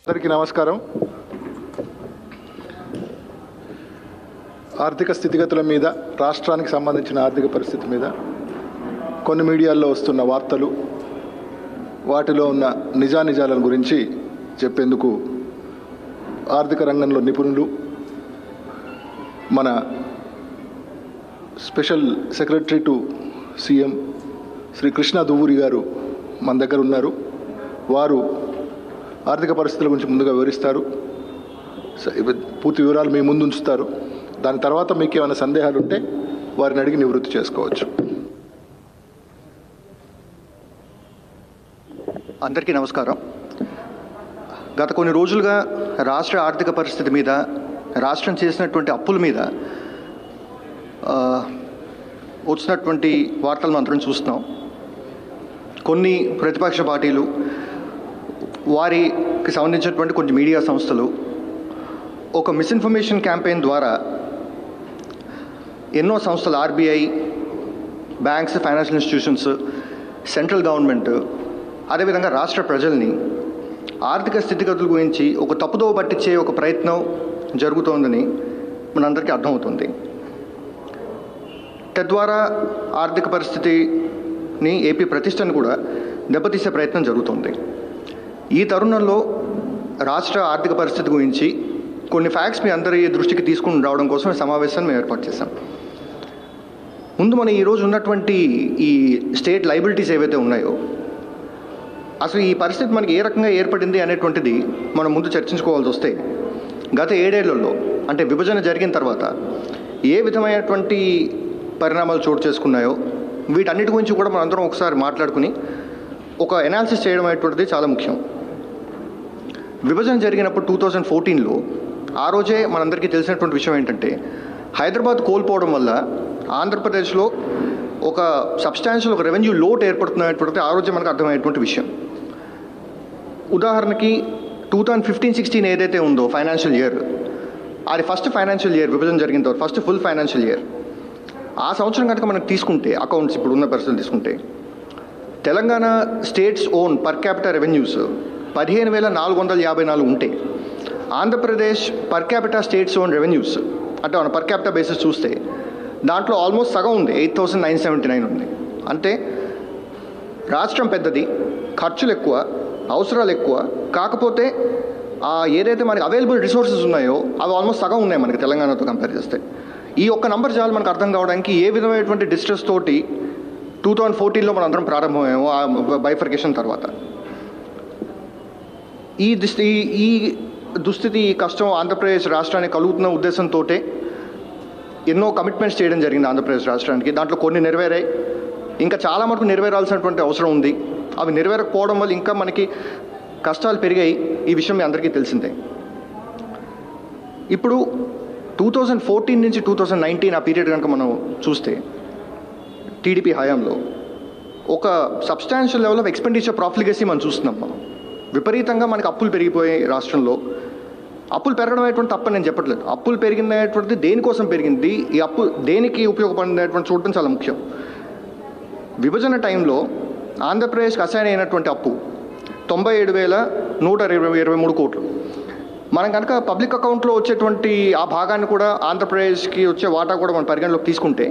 అందరికీ నమస్కారం. ఆర్థిక స్థితిగతుల మీద, రాష్ట్రానికి సంబంధించిన ఆర్థిక పరిస్థితి మీద కొన్ని మీడియాల్లో వస్తున్న వార్తలు, వాటిలో ఉన్న నిజానిజాల గురించి చెప్పేందుకు ఆర్థిక రంగంలో నిపుణులు, మన special secretary to CM Shri Krishna Duvvuri గారు మన దగ్గర ఉన్నారు. వారు ఆర్థిక పరిస్థితుల గురించి ముందుగా వివరిస్తారు. పూర్తి వివరాలు మీ ముందు ఉంచుతారు. దాని తర్వాత మీకు ఏమైనా సందేహాలు ఉంటే వారిని అడిగి నివృత్తి చేసుకోవచ్చు. అందరికీ నమస్కారం. గత కొన్ని రోజులుగా రాష్ట్ర ఆర్థిక పరిస్థితి మీద, రాష్ట్రం చేసినటువంటి అప్పుల మీద వచ్చినటువంటి వార్తలను అందరం చూస్తున్నాం. కొన్ని ప్రతిపక్ష పార్టీలు, వారికి సంబంధించినటువంటి కొన్ని మీడియా సంస్థలు ఒక మిస్ఇన్ఫర్మేషన్ క్యాంపెయిన్ ద్వారా ఎన్నో సంస్థలు, RBI, banks, financial institutions, central government, అదేవిధంగా రాష్ట్ర ప్రజల్ని ఆర్థిక స్థితిగతుల గురించి ఒక తప్పుదోవ పట్టించే ఒక ప్రయత్నం జరుగుతోందని మనందరికీ అర్థమవుతుంది. తద్వారా ఆర్థిక పరిస్థితిని, ఏపీ ప్రతిష్టను కూడా దెబ్బతీసే ప్రయత్నం జరుగుతుంది. ఈ తరుణంలో రాష్ట్ర ఆర్థిక పరిస్థితి గురించి కొన్ని ఫ్యాక్ట్స్ మీ అందరి దృష్టికి తీసుకుని రావడం కోసం ఈ సమావేశాన్ని మేము ఏర్పాటు చేశాం. ముందు మనం ఈరోజు ఉన్నటువంటి ఈ స్టేట్ లయబిలిటీస్ ఏవైతే ఉన్నాయో, అసలు ఈ పరిస్థితి మనకి ఏ రకంగా ఏర్పడింది అనేటువంటిది మనం ముందు చర్చించుకోవాల్సి వస్తే, గత 7 ఏళ్లలో అంటే విభజన జరిగిన తర్వాత ఏ విధమైనటువంటి పరిణామాలు చోటు చేసుకున్నాయో వీటన్నిటి గురించి కూడా మనం అందరం ఒకసారి మాట్లాడుకుని ఒక ఎనాలిసిస్ చేయడం అనేటువంటిది చాలా ముఖ్యం. విభజన జరిగినప్పుడు 2014లో ఆ రోజే మనందరికీ తెలిసినటువంటి విషయం ఏంటంటే, హైదరాబాద్ కోల్పోవడం వల్ల ఆంధ్రప్రదేశ్లో ఒక సబ్స్టాన్షియల్ ఒక రెవెన్యూ లోట్ ఏర్పడుతున్నటువంటిది ఆ రోజే మనకు అర్థమయ్యేటువంటి విషయం. ఉదాహరణకి 2015-16 ఏదైతే ఉందో ఫైనాన్షియల్ ఇయర్, అది ఫస్ట్ ఫైనాన్షియల్ ఇయర్, విభజన జరిగిన తర్వాత ఫస్ట్ ఫుల్ ఫైనాన్షియల్ ఇయర్. ఆ సంవత్సరం కనుక మనం తీసుకుంటే, అకౌంట్స్ ఇప్పుడు ఉన్న పరిస్థితులు తీసుకుంటే, Telangana states own per capital revenues 15,454 ఉంటే, Andhra Pradesh per capital states own revenues అంటే మన పర్ క్యాపిటల్ బేసిస్ చూస్తే దాంట్లో ఆల్మోస్ట్ సగం ఉంది, 8,979 ఉంది. అంటే రాష్ట్రం పెద్దది, ఖర్చులు ఎక్కువ, అవసరాలు ఎక్కువ, కాకపోతే ఏదైతే మనకి అవైలబుల్ రిసోర్సెస్ ఉన్నాయో అవి ఆల్మోస్ట్ సగం ఉన్నాయి మనకి తెలంగాణతో కంపేర్ చేస్తే. ఈ ఒక్క నంబర్ చాలు మనకు అర్థం కావడానికి ఏ విధమైనటువంటి డిస్ట్రెస్ తోటి 2014లో మనం అందరం ప్రారంభమయ్యాము ఆ బైఫర్కేషన్ తర్వాత. ఈ దుస్థితి, ఈ కష్టం ఆంధ్రప్రదేశ్ రాష్ట్రానికి కలుగుతున్న ఉద్దేశంతో ఎన్నో కమిట్మెంట్స్ చేయడం జరిగింది ఆంధ్రప్రదేశ్ రాష్ట్రానికి. దాంట్లో కొన్ని నెరవేరాయి, ఇంకా చాలా మటుకు నెరవేరాల్సినటువంటి అవసరం ఉంది. అవి నెరవేరకపోవడం వల్ల ఇంకా మనకి కష్టాలు పెరిగాయి. ఈ విషయం మీ అందరికీ తెలిసిందే. ఇప్పుడు 2014 నుంచి 2019 ఆ పీరియడ్ కనుక మనం చూస్తే, టీడీపీ హయాంలో ఒక సబ్స్టాన్షియల్ లెవెల్ ఆఫ్ ఎక్స్పెండిచర్ ప్రాఫిలిగసీ మనం చూస్తున్నాం. మనం విపరీతంగా మనకి అప్పులు పెరిగిపోయాయి రాష్ట్రంలో. అప్పులు పెరగడం అనేటువంటి తప్పని నేను చెప్పట్లేదు. అప్పులు పెరిగినటువంటిది దేనికోసం పెరిగింది, ఈ అప్పు దేనికి ఉపయోగపడినటువంటి చూడటం చాలా ముఖ్యం. విభజన టైంలో ఆంధ్రప్రదేశ్కి అసైన్ అయినటువంటి అప్పు 97,123 కోట్లు. మనం కనుక పబ్లిక్ అకౌంట్లో వచ్చేటువంటి ఆ భాగాన్ని కూడా, ఆంధ్రప్రదేశ్కి వచ్చే వాటా కూడా మనం పరిగణలోకి తీసుకుంటే,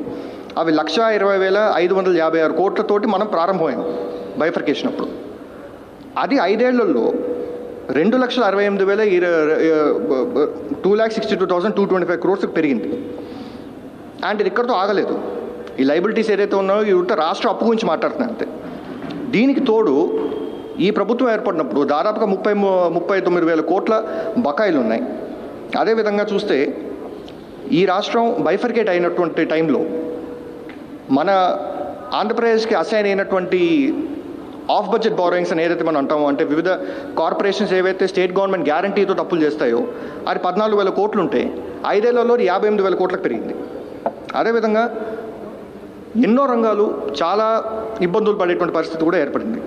అవి 1,20,556 కోట్లతోటి మనం ప్రారంభమయ్యాం బైఫర్కేషన్ అప్పుడు. అది 5 ఏళ్లలో 2,68,262,225 crores పెరిగింది. అండ్ ఇది ఇక్కడితో ఆగలేదు. ఈ లైబిలిటీస్ ఏదైతే ఉన్నాయో ఇవి రాష్ట్ర అప్పు గురించి మాట్లాడుతున్నాయి అంతే. దీనికి తోడు ఈ ప్రభుత్వం ఏర్పడినప్పుడు దాదాపుగా 39,000 కోట్ల బకాయిలు ఉన్నాయి. అదేవిధంగా చూస్తే ఈ రాష్ట్రం బైఫర్కేట్ అయినటువంటి టైంలో మన ఆంధ్రప్రదేశ్కి అసైన్ అయినటువంటి ఆఫ్ బడ్జెట్ బారోయింగ్స్ అని ఏదైతే మనం అంటామో, అంటే వివిధ కార్పొరేషన్స్ ఏవైతే స్టేట్ గవర్నమెంట్ గ్యారంటీతో అప్పులు చేస్తాయో అది 14,000 కోట్లు ఉంటే 5 ఏళ్లలో 58,000 కోట్లకు పెరిగింది. అదేవిధంగా ఎన్నో రంగాలు చాలా ఇబ్బందులు పడేటువంటి పరిస్థితి కూడా ఏర్పడింది.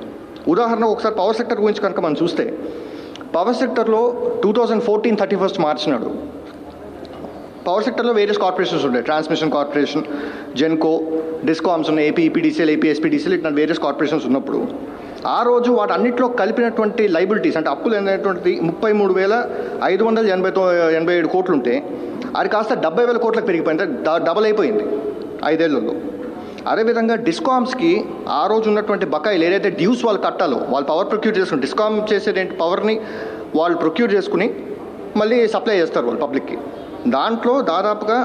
ఉదాహరణకు ఒకసారి పవర్ సెక్టర్ గురించి కనుక మనం చూస్తే, పవర్ సెక్టర్లో 2014 31 మార్చి నాడు పవర్ సెక్టర్లో వేరియస్ కార్పొరేషన్స్ ఉన్నాయి. ట్రాన్స్మిషన్ కార్పొరేషన్, జెన్కో, డిస్కామ్స్ ఉన్నాయి, ఏపీ ఈపీడీసీఎల్, ఏపీ ఎస్పీడీసీఎల్, ఇట్లా వేరియస్ కార్పొరేషన్స్ ఉన్నప్పుడు ఆ రోజు వాటన్నిటిలో కలిపినటువంటి లైబిలిటీస్ అంటే అప్పులు అనేటువంటిది 33,587 కోట్లు ఉంటే అది కాస్త 70,000 కోట్లకు పెరిగిపోయింది, డబల్ అయిపోయింది 5 ఏళ్లలో. అదేవిధంగా డిస్కామ్స్కి ఆ రోజు ఉన్నటువంటి బకాయిలు ఏదైతే డ్యూస్ వాళ్ళు కట్టాలో వాళ్ళు పవర్ ప్రొక్యూర్ చేసుకుని, డిస్కామ్ చేసేదేంటి పవర్ని వాళ్ళు ప్రొక్యూర్ చేసుకుని మళ్ళీ సప్లై చేస్తారు వాళ్ళు పబ్లిక్కి. దాంట్లో దాదాపుగా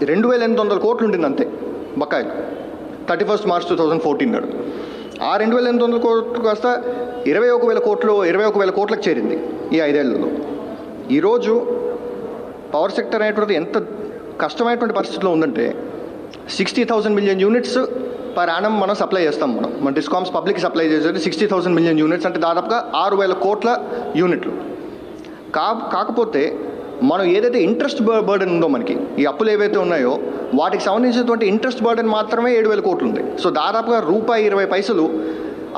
2,800 కోట్లు ఉండింది అంతే బకాయిలు 31 మార్చ్ 2014 నాడు. ఆ 2,800 కోట్లు కాస్త 21,000 కోట్లకు చేరింది ఈ 5 ఏళ్లలో. ఈరోజు పవర్ సెక్టర్ అనేటువంటిది ఎంత కష్టమైనటువంటి పరిస్థితిలో ఉందంటే 60,000 మిలియన్ యూనిట్స్ పర్ యానం మనం సప్లై చేస్తాం. మన డిస్కామ్స్ పబ్లిక్ సప్లై చేసేది 60,000 మిలియన్ యూనిట్స్ అంటే దాదాపుగా 6,000 కోట్ల యూనిట్లు. కాకపోతే మనం ఏదైతే ఇంట్రెస్ట్ బర్డెన్ ఉందో మనకి ఈ అప్పులు ఏవైతే ఉన్నాయో వాటికి సంబంధించినటువంటి ఇంట్రెస్ట్ బర్డెన్ మాత్రమే 7,000 కోట్లు ఉంది. సో దాదాపుగా ₹1.20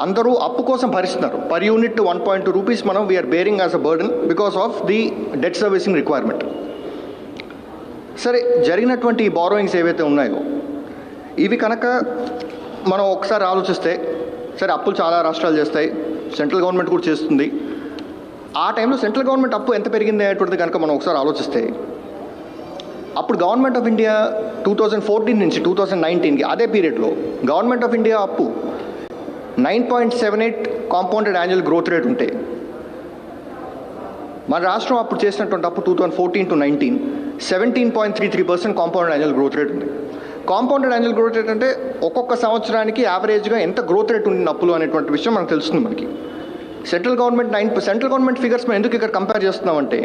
అందరూ అప్పు కోసం భరిస్తున్నారు. పర్ యూనిట్ 1.2 రూపీస్ మనం we are bearing as a burden because of the debt servicing requirement. సరే, జరిగినటువంటి ఈ బారోయింగ్స్ ఏవైతే ఉన్నాయో ఇవి కనుక మనం ఒకసారి ఆలోచిస్తే, సరే అప్పులు చాలా రాష్ట్రాలు చేస్తాయి, సెంట్రల్ గవర్నమెంట్ కూడా చేస్తుంది. ఆ టైంలో సెంట్రల్ గవర్నమెంట్ అప్పు ఎంత పెరిగింది అనేటువంటిది కనుక మనం ఒకసారి ఆలోచిస్తే అప్పుడు గవర్నమెంట్ ఆఫ్ ఇండియా 2014 నుంచి 2019కి అదే పీరియడ్లో గవర్నమెంట్ ఆఫ్ ఇండియా అప్పు 9.78 కాంపౌండెడ్ యాన్యువల్ గ్రోత్ రేట్ ఉంటే మన రాష్ట్రం అప్పుడు చేసినటువంటి అప్పు 2014 to 19 17.33% compounded annual growth rate ఉంది. కాంపౌండెడ్ యాన్యువల్ గ్రోత్ రేట్ అంటే ఒక్కొక్క సంవత్సరానికి యావరేజ్గా ఎంత గ్రోత్ రేట్ ఉంది అప్పులు అనేటువంటి విషయం మనకు తెలుస్తుంది. మనకి సెంట్రల్ గవర్నమెంట్ ఫిగర్స్ మనం ఎందుకు ఇక్కడ కంపేర్ చేస్తున్నామంటే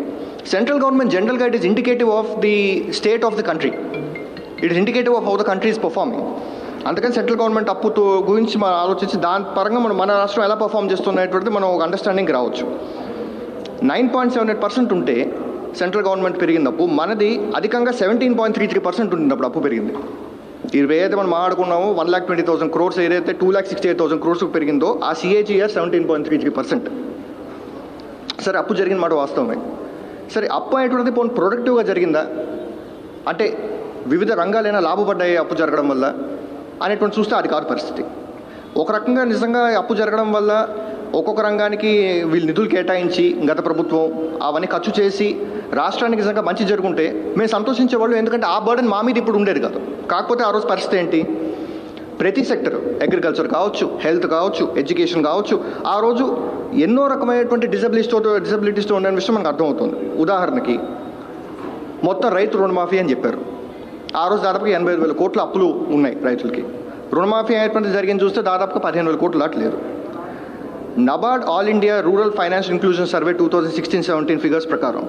సెంట్రల్ గవర్నమెంట్ జనరల్గా it is indicative of the state of the country, it is indicative of how the country is performing. అందుకని సెంట్రల్ గవర్నమెంట్ అప్పుతో గురించి మనం ఆలోచించి దాని పరంగా మన రాష్ట్రం ఎలా పర్ఫామ్ చేస్తున్నటువంటిది మనం ఒక అండర్స్టాండింగ్ రావచ్చు. 9.78% ఉంటే సెంట్రల్ గవర్నమెంట్ పెరిగింది అప్పు, మనది అధికంగా 17.33% ఉండినప్పుడు అప్పు పెరిగింది. ఇవి ఏదైతే మనం మాట్లాడుకున్నామో 1,20,000 crores ఏదైతే 2,68,000 crores పెరిగిందో ఆ CAGR 17.33%. సరే, అప్పు జరిగిన మాట వాస్తవమే. సరే, అప్పు అనేటువంటిది పోనీ ప్రొడక్టివ్గా జరిగిందా అంటే వివిధ రంగాలైనా లాభపడ్డాయి అప్పు జరగడం వల్ల అనేటువంటి చూస్తే అది కాదు పరిస్థితి. ఒక రకంగా నిజంగా అప్పు జరగడం వల్ల ఒక్కొక్క రంగానికి వీళ్ళు నిధులు కేటాయించి గత ప్రభుత్వం అవన్నీ ఖర్చు చేసి రాష్ట్రానికి నిజంగా మంచి జరుగుంటే మేము సంతోషించేవాళ్ళు, ఎందుకంటే ఆ బర్డెన్ మా మీద ఇప్పుడు ఉండేది కాదు. కాకపోతే ఆ రోజు పరిస్థితి ఏంటి, ప్రతి సెక్టర్ అగ్రికల్చర్ కావచ్చు, హెల్త్ కావచ్చు, ఎడ్యుకేషన్ కావచ్చు, ఆ రోజు ఎన్నో రకమైనటువంటి డిజబిలిటీస్తో ఉండే విషయం మనకు అర్థమవుతుంది. ఉదాహరణకి మొత్తం రైతు రుణమాఫీ అని చెప్పారు. ఆ రోజు దాదాపుగా 85,000 కోట్ల అప్పులు ఉన్నాయి రైతులకి. రుణమాఫీ అనేటువంటి జరిగింది చూస్తే దాదాపుగా 15,000 కోట్లు దాటలేదు. NABARD all India rural finance inclusion survey 2016-17 figures ప్రకారం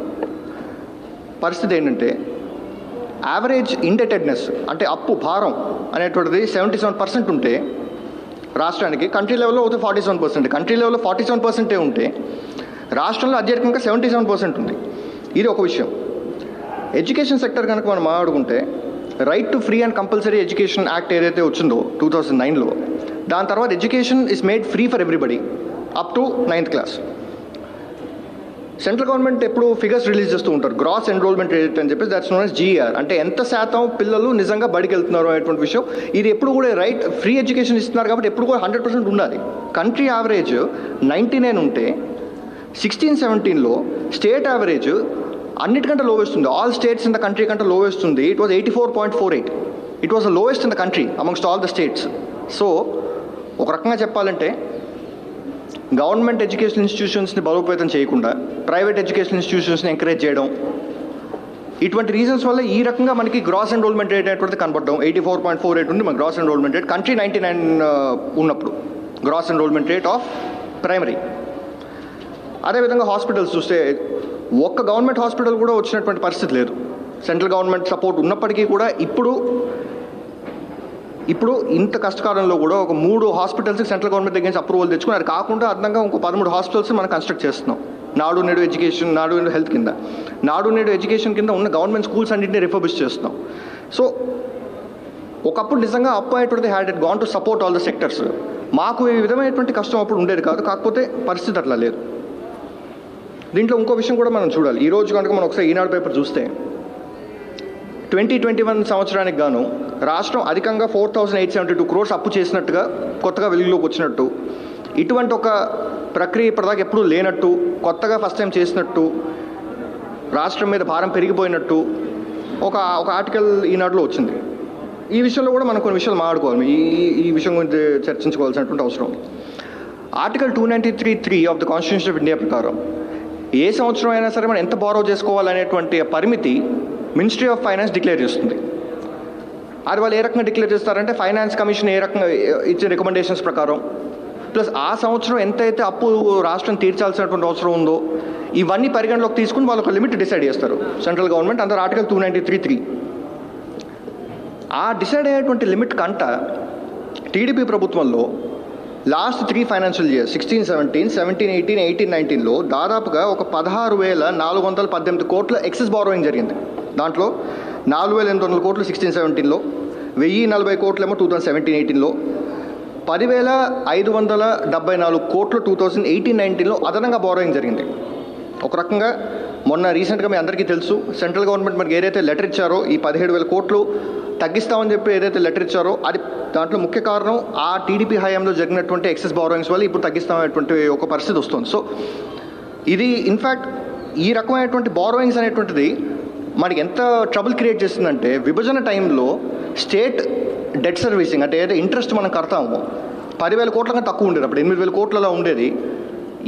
పరిస్థితి ఏంటంటే యావరేజ్ ఇండెటెడ్నెస్ అంటే అప్పు భారం అనేటువంటిది 77% ఉంటే రాష్ట్రానికి, కంట్రీ లెవెల్లో అయితే 47%. కంట్రీ లెవెల్లో 47% ఉంటే రాష్ట్రంలో అత్యధికంగా 77% ఉంది. ఇది ఒక విషయం. ఎడ్యుకేషన్ సెక్టర్ కనుక మనం మాట్లాడుకుంటే right to free and compulsory education act ఏదైతే వచ్చిందో 2009లో, దాని తర్వాత education is made free for everybody up to 9th class. Central government ఎప్పుడు ఫిగర్స్ రిలీజ్ చేస్తూ ఉంటారు, గ్రాస్ ఎన్రోల్మెంట్ రేట్ అని చెప్పేసి, దట్స్ నోన్ as GER, అంటే ఎంత శాతం పిల్లలు నిజంగా బడికి వెళ్తున్నారు అనేటువంటి విషయం. ఇది ఎప్పుడు కూడా రైట్ ఫ్రీ ఎడ్యుకేషన్ ఇస్తున్నారు కాబట్టి ఎప్పుడు కూడా 100% ఉండాలి. కంట్రీ యావరేజ్ 99 ఉంటే 16-17లో స్టేట్ యావరేజ్ అన్నిటికంటే లోవెస్ట్ ఉంది. All states in the country కంటే లోవెస్ట్ ఉంది. It was 84.48. It was the lowest in the country amongst all the states. So ఒక రకంగా చెప్పాలంటే గవర్నమెంట్ ఎడ్యుకేషన్ ఇన్స్టిట్యూషన్స్ని బలోపేతం చేయకుండా ప్రైవేట్ ఎడ్యుకేషన్ ఇన్స్టిట్యూషన్స్ని ఎంకరేజ్ చేయడం, ఇటువంటి రీజన్స్ వల్ల ఈ రకంగా మనకి గ్రాస్ ఎన్రోల్మెంట్ రేట్ అనేటువంటిది కనపడడం. 84.48 ఉంది మన గ్రాస్ ఎన్రోల్మెంట్ రేట్, కంట్రీ 99 ఉన్నప్పుడు gross enrolment rate of primary. అదేవిధంగా హాస్పిటల్స్ చూస్తే ఒక్క గవర్నమెంట్ హాస్పిటల్ కూడా వచ్చినటువంటి పరిస్థితి లేదు. సెంట్రల్ గవర్నమెంట్ సపోర్ట్ ఉన్నప్పటికీ కూడా ఇప్పుడు ఇంత కష్టకాలంలో కూడా ఒక 3 హాస్పిటల్స్కి సెంట్రల్ గవర్నమెంట్ దగ్గర నుంచి అప్రూవల్ తెచ్చుకుని, అది కాకుండా అదనంగా ఇంకో 13 హాస్పిటల్స్ మనం కన్స్ట్రక్ట్ చేస్తున్నాం. నాడు నేడు ఎడ్యుకేషన్, నాడు నేడు హెల్త్ కింద, నాడు నేడు ఎడ్యుకేషన్ కింద ఉన్న గవర్నమెంట్ స్కూల్స్ అన్నింటినీ రిఫర్బిష్ చేస్తున్నాం. సో ఒకప్పుడు నిజంగా అప్ అనేటువంటిది had it gone to support all the sectors. మాకు ఈ విధమైనటువంటి కష్టం అప్పుడు ఉండేది కాదు. కాకపోతే పరిస్థితి అట్లా లేదు. దీంట్లో ఇంకో విషయం కూడా మనం చూడాలి. ఈరోజు కనుక మనం ఒకసారి ఈనాడు పేపర్ చూస్తే 2021 సంవత్సరానికి గాను రాష్ట్రం అధికంగా 4,872 crores అప్పు చేసినట్టుగా కొత్తగా వెలుగులోకి వచ్చినట్టు, ఇటువంటి ఒక ప్రక్రియ ఇప్పటిదాకా ఎప్పుడూ లేనట్టు, కొత్తగా ఫస్ట్ టైం చేసినట్టు, రాష్ట్రం మీద భారం పెరిగిపోయినట్టు ఒక ఆర్టికల్ ఈనాడులో వచ్చింది. ఈ విషయంలో కూడా మనం కొన్ని విషయాలు మాట్లాడుకోవాలి. ఈ విషయం గురించి చర్చించుకోవాల్సినటువంటి అవసరం ఉంది. Article 293(3) of the constitution of India ప్రకారం ఏ సంవత్సరం అయినా సరే మనం ఎంత బారో చేసుకోవాలనేటువంటి పరిమితి మినిస్ట్రీ ఆఫ్ ఫైనాన్స్ డిక్లేర్ చేస్తుంది. అది వాళ్ళు ఏ రకంగా డిక్లేర్ చేస్తారంటే ఫైనాన్స్ కమిషన్ ఏ రకంగా ఇచ్చే రికమెండేషన్స్ ప్రకారం, ప్లస్ ఆ సంవత్సరం ఎంతైతే అప్పు రాష్ట్రం తీర్చాల్సినటువంటి అవసరం ఉందో ఇవన్నీ పరిగణలోకి తీసుకుని వాళ్ళు ఒక లిమిట్ డిసైడ్ చేస్తారు సెంట్రల్ గవర్నమెంట్ అండర్ ఆర్టికల్ 293(3). ఆ డిసైడ్ అయ్యేటువంటి లిమిట్ కంట టీడీపీ ప్రభుత్వంలో లాస్ట్ 3 ఫైనాన్షియల్ ఇయర్స్ 16-17, 17-18, 18-19లో దాదాపుగా ఒక 16,418 కోట్ల ఎక్సెస్ బారోయింగ్ జరిగింది. దాంట్లో 4,800 కోట్లు 16-17లో, 1,040 కోట్లేమో 2017-18లో, 10,574 కోట్లు 2018-19లో అదనంగా బారోయింగ్ జరిగింది. ఒక రకంగా మొన్న రీసెంట్గా మీ అందరికీ తెలుసు, సెంట్రల్ గవర్నమెంట్ మనకి ఏదైతే లెటర్ ఇచ్చారో ఈ 17,000 కోట్లు తగ్గిస్తామని చెప్పి ఏదైతే లెటర్ ఇచ్చారో అది దాంట్లో ముఖ్య కారణం ఆ టీడీపీ హయాంలో జరిగినటువంటి ఎక్సెస్ బారోయింగ్స్ వల్ల ఇప్పుడు తగ్గిస్తామనేటువంటి ఒక పరిస్థితి వస్తుంది. సో ఇది ఇన్ఫ్యాక్ట్ ఈ రకమైనటువంటి బారోయింగ్స్ అనేటువంటిది మనకి ఎంత ట్రబుల్ క్రియేట్ చేస్తుందంటే, విభజన టైంలో స్టేట్ డెట్ సర్వీసింగ్ అంటే ఏదైతే ఇంట్రెస్ట్ మనం కడతామో 10,000 కోట్ల కన్నా తక్కువ ఉండేది, అప్పుడు 8,000 కోట్లలో ఉండేది.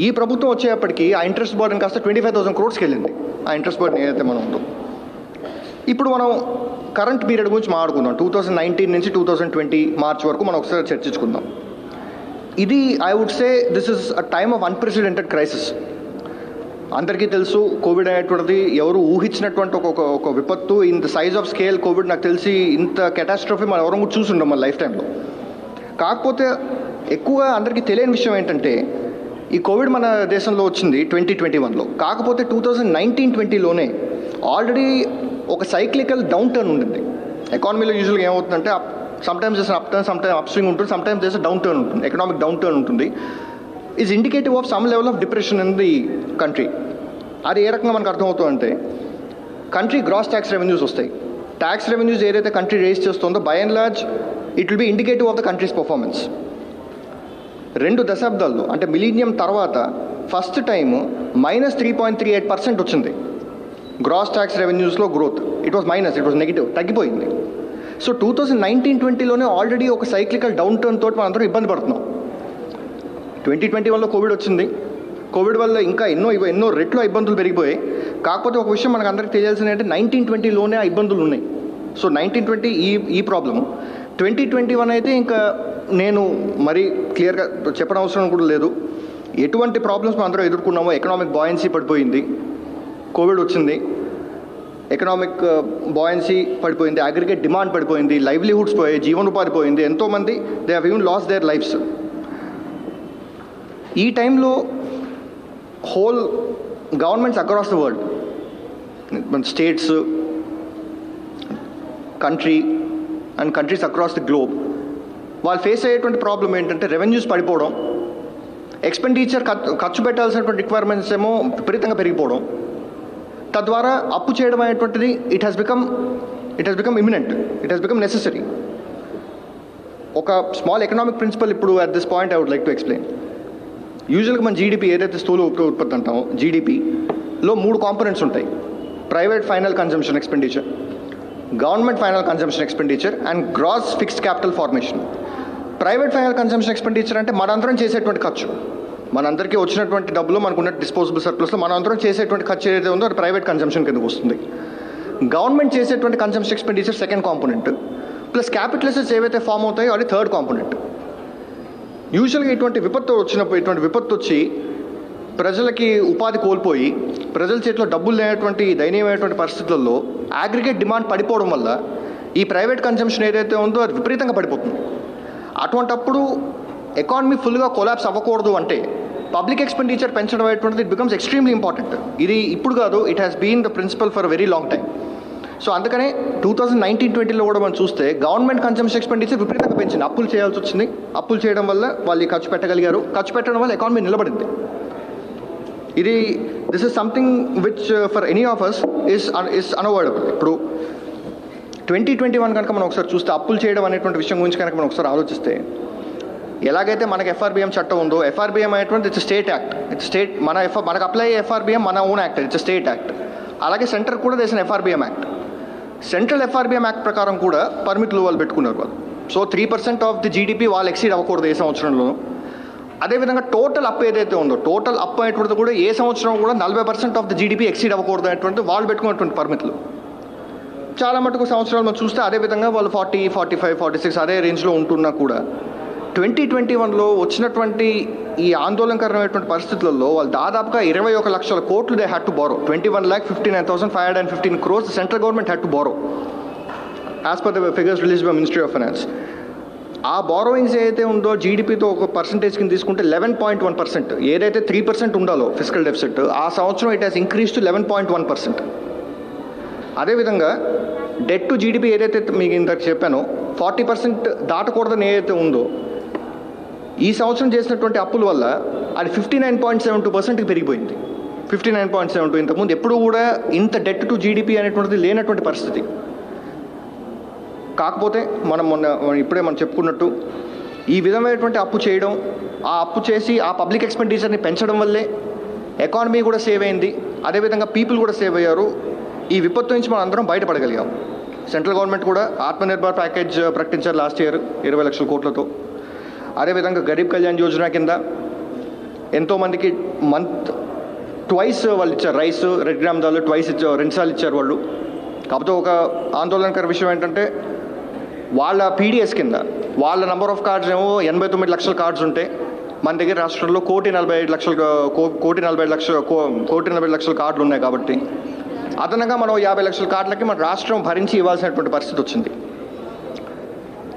ఈ ప్రభుత్వం వచ్చేప్పటికి ఆ ఇంట్రెస్ట్ బర్డెన్ కాస్త 25,000 crores వెళ్ళింది. ఆ ఇంట్రెస్ట్ బర్డెన్ ఏదైతే మనం ఉందో ఇప్పుడు మనం కరెంట్ పీరియడ్ గురించి మాట్లాడుకుందాం. 2019 నుంచి 2020 మార్చ్ వరకు మనం ఒకసారి చర్చించుకుందాం. ఇది I would say this is a time of unprecedented crisis. అందరికీ తెలుసు కోవిడ్ అనేటువంటిది ఎవరు ఊహించినటువంటి ఒక విపత్తు. In the size of scale covid నాకు తెలిసి ఇంత కెటాస్ట్రఫీ మనం ఎవరు కూడా చూసుంటాం మన లైఫ్ టైంలో. కాకపోతే ఎక్కువగా అందరికీ తెలియని విషయం ఏంటంటే ఈ కోవిడ్ మన దేశంలో వచ్చింది 2021లో. కాకపోతే 2019-20లోనే ఆల్రెడీ ఒక సైక్లికల్ డౌన్ టర్న్ ఉండింది. ఎకానమీలో యూజువల్గా ఏమవుతుందంటే సమ్టైమ్స్ చేసిన up turn, sometimes up swing ఉంటుంది, సమ్టైమ్స్ చేసిన డౌన్ టర్న్ ఉంటుంది, ఎకనామిక్ డౌన్ టర్న్ ఉంటుంది. Is indicative of some level of depression in the country. అది ఏ రకంగా మనకు అర్థమవుతుందంటే కంట్రీ గ్రాస్ ట్యాక్స్ రెవెన్యూస్ వస్తాయి. ట్యాక్స్ రెవెన్యూస్ ఏదైతే కంట్రీ రేస్ చేస్తుందో by and large it will B indicative of the countries performance. 2 దశాబ్దాల్లో అంటే millennium తర్వాత first time -3.38% వచ్చింది gross tax రెవెన్యూస్లో growth. It was minus, it was negative, తగ్గిపోయింది. So 2019-20లోనే already ఒక సైక్లికల్ డౌన్ టర్న్ తోటి మనం అందరం ఇబ్బంది పడుతున్నాం. 2021లో కోవిడ్ వచ్చింది. కోవిడ్ వల్ల ఇంకా ఎన్నో రెట్లు ఇబ్బందులు పెరిగిపోయాయి. కాకపోతే ఒక విషయం మనకు అందరికీ తెలియాల్సింది ఏంటంటే 1920లోనే ఆ ఇబ్బందులు ఉన్నాయి. సో 1920 ఈ ప్రాబ్లము. 2021 అయితే ఇంకా నేను మరీ క్లియర్గా చెప్పడం అవసరం కూడా లేదు. ఎటువంటి ప్రాబ్లమ్స్ మనం అందరం ఎదుర్కొన్నామో, ఎకనామిక్ బాయన్సీ పడిపోయింది, కోవిడ్ వచ్చింది, ఎకనామిక్ బాయన్సీ పడిపోయింది, అగ్రిగేట్ డిమాండ్ పడిపోయింది, లైవ్లీహుడ్స్ పోయాయి, జీవనోపాధి పోయింది, ఎంతోమంది they have even last there lifes. ఈ టైంలో whole governments across the world, states, country and countries across the globe వాళ్ళు ఫేస్ అయ్యేటువంటి ప్రాబ్లం ఏంటంటే రెవెన్యూస్ పడిపోవడం, ఎక్స్పెండిచర్ ఖర్చు పెట్టాల్సినటువంటి రిక్వైర్మెంట్స్ ఏమో విపరీతంగా పెరిగిపోవడం, తద్వారా అప్పు చేయడం అనేటువంటిది it has become imminent, it has become necessary. ఒక స్మాల్ ఎకనామిక్ ప్రిన్సిపల్ ఇప్పుడు at this point I would like to explain. యూజువల్గా మన జీడిపి ఏదైతే స్థూల ఉత్పత్తి అంటామో జీడిపిలో 3 కాంపోనెంట్స్ ఉంటాయి: private final consumption expenditure, government final consumption expenditure and gross fixed capital formation. Private final consumption expenditure అంటే మనందరం చేసేటువంటి ఖర్చు, మనందరికీ వచ్చినటువంటి డబ్బులు, మనకున్న డిస్పోజబుల్ సర్ప్లస్లో మనందరం చేసేటువంటి ఖర్చు ఏదైతే ఉందో అది ప్రైవేట్ కన్జంప్షన్ కిందకు వస్తుంది. గవర్నమెంట్ చేసేటువంటి consumption expenditure second component, plus capital assets ఏవైతే ఫామ్ అవుతాయో అది థర్డ్ కాంపోనెంట్. యూజువల్గా ఇటువంటి విపత్తు వచ్చి ప్రజలకి ఉపాధి కోల్పోయి ప్రజల చేతిలో డబ్బులు లేనటువంటి దయనీయమైనటువంటి పరిస్థితుల్లో అగ్రిగేట్ డిమాండ్ పడిపోవడం వల్ల ఈ ప్రైవేట్ కన్జంప్షన్ ఏదైతే ఉందో అది విపరీతంగా పడిపోతుంది. అటువంటప్పుడు ఎకానమీ ఫుల్గా కొలాప్స్ అవ్వకూడదు అంటే పబ్లిక్ ఎక్స్పెండిచర్ పెంచడం అనేటువంటిది ఇట్ బికమ్స్ ఎక్స్ట్రీమ్లీ ఇంపార్టెంట్. ఇది ఇప్పుడు కాదు, it has been the principle for very long time. So అందుకనే 2019-20లో కూడా మనం చూస్తే గవర్నమెంట్ కన్జంప్షన్ ఎక్స్పెండిచర్ విపరీతంగా పెంచింది. అప్పులు చేయాల్సి వచ్చింది, అప్పులు చేయడం వల్ల వాళ్ళు ఖర్చు పెట్టగలిగారు, ఖర్చు పెట్టడం వల్ల ఎకానమీ నిలబడింది. This is something which for any of us is unavoidable. ఇప్పుడు 2021 కనుక మనం ఒకసారి చూస్తే అప్పులు చేయడం అనేటువంటి విషయం గురించి కనుక మనం ఒకసారి ఆలోచిస్తే ఎలాగైతే మనకి ఎఫ్ఆర్బిఎం చట్టం ఉందో, ఎఫ్ఆర్బిఎం అనేటువంటి it's state act, it's state మనకు అప్లై అయ్యే ఎఫ్ఆర్బిఎం మన own act, it's state act. అలాగే సెంటర్ కూడా దేశం FRBM act, central FRBM act ప్రకారం కూడా పర్మిట్లు వాళ్ళు పెట్టుకున్నారు వాళ్ళు. సో 3% ఆఫ్ ది జీడిపి వాళ్ళు ఎక్సీడ్ అవ్వకూడదు ఏ సంవత్సరంలో. అదేవిధంగా టోటల్ అప్ ఏదైతే ఉందో, టోటల్ అప్ అనేటువంటిది కూడా ఏ సంవత్సరం కూడా 40% ఆఫ్ ది జీడిపి ఎక్సీడ్ అవ్వకూడదు అనేటువంటి వాళ్ళు పెట్టుకున్నటువంటి పర్మిట్లు. చాలా మటుకు సంవత్సరాలు మనం చూస్తే అదేవిధంగా వాళ్ళు 40, 45, 46 అదే రేంజ్లో ఉంటున్నా కూడా 2021లో వచ్చినటువంటి ఈ ఆందోళనకరమైనటువంటి పరిస్థితులలో వాళ్ళు దాదాపుగా 21 లక్షల కోట్లు they had to borrow. 21,59,515 crores the central government had to borrow as per the figures released by Ministry of Finance. ఆ బారోయింగ్స్ ఏదైతే ఉందో జీడిపితో ఒక పర్సంటేజ్ కింద తీసుకుంటే 11.1%. ఏదైతే 3% ఉండాలో ఫిజికల్ డెఫిసిట్, ఆ సంవత్సరం ఇట్ హాస్ ఇంక్రీజ్ టు 11.1%. అదేవిధంగా డెట్ టు జీడిపి ఏదైతే మీకు ఇందాక చెప్పానో 40% దాటకూడదని ఏదైతే ఉందో, ఈ సంవత్సరం చేసినటువంటి అప్పుల వల్ల అది 59.72%కి పెరిగిపోయింది. 59.72. ఇంతకుముందు ఎప్పుడు కూడా ఇంత డెట్ టు జీడిపి అనేటువంటిది లేనటువంటి పరిస్థితి. కాకపోతే మనం ఇప్పుడే మనం చెప్పుకున్నట్టు ఈ విధమైనటువంటి అప్పు చేయడం, ఆ అప్పు చేసి ఆ పబ్లిక్ ఎక్స్పెండిచర్ని పెంచడం వల్లే ఎకానమీ కూడా సేవ్ అయింది, అదేవిధంగా పీపుల్ కూడా సేవ్ అయ్యారు. ఈ విపత్తు నుంచి మనం అందరం బయటపడగలిగాం. సెంట్రల్ గవర్నమెంట్ కూడా ఆత్మనిర్భర్ ప్యాకేజ్ ప్రకటించారు లాస్ట్ ఇయర్ 20 లక్షల కోట్లతో. అదేవిధంగా గరీబ్ కళ్యాణ్ యోజన కింద ఎంతోమందికి ట్వైస్ వాళ్ళు ఇచ్చారు, రైస్ 2 గ్రామ్ దాలు ట్వైస్ ఇచ్చారు, 2 సార్లు ఇచ్చారు వాళ్ళు. కాకపోతే ఒక ఆందోళనకర విషయం ఏంటంటే వాళ్ళ పీడిఎస్ కింద వాళ్ళ నెంబర్ ఆఫ్ కార్డ్స్ ఏమో 89 లక్షల కార్డ్స్ ఉంటే మన దగ్గర రాష్ట్రంలో 1,40 లక్షల కార్డులు ఉన్నాయి. కాబట్టి అదనంగా మనం 50 లక్షల కార్డులకి మన రాష్ట్రం భరించి ఇవ్వాల్సినటువంటి పరిస్థితి వచ్చింది.